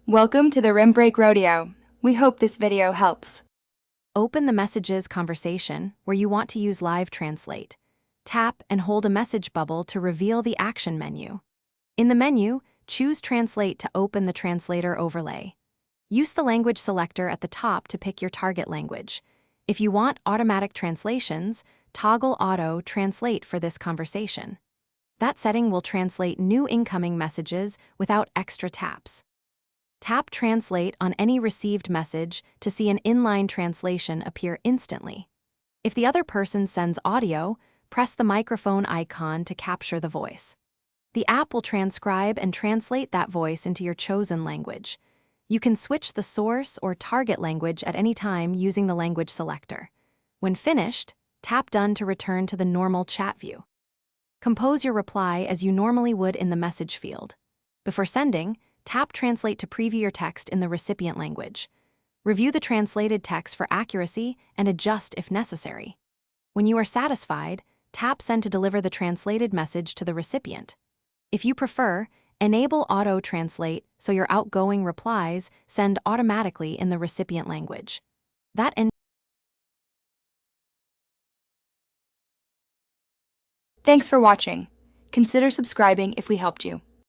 Welcome to the Rim Break Rodeo. We hope this video helps. Open the Messages conversation where you want to use Live Translate. Tap and hold a message bubble to reveal the action menu. In the menu, choose Translate to open the translator overlay. Use the language selector at the top to pick your target language. If you want automatic translations, toggle Auto Translate for this conversation. That setting will translate new incoming messages without extra taps. Tap Translate on any received message to see an inline translation appear instantly. If the other person sends audio, press the microphone icon to capture the voice. The app will transcribe and translate that voice into your chosen language. You can switch the source or target language at any time using the language selector. When finished, tap Done to return to the normal chat view. Compose your reply as you normally would in the message field. Before sending, tap Translate to preview your text in the recipient language. Review the translated text for accuracy and adjust if necessary. When you are satisfied, tap Send to deliver the translated message to the recipient. If you prefer, enable Auto Translate so your outgoing replies send automatically in the recipient language. Thanks for watching. Consider subscribing if we helped you.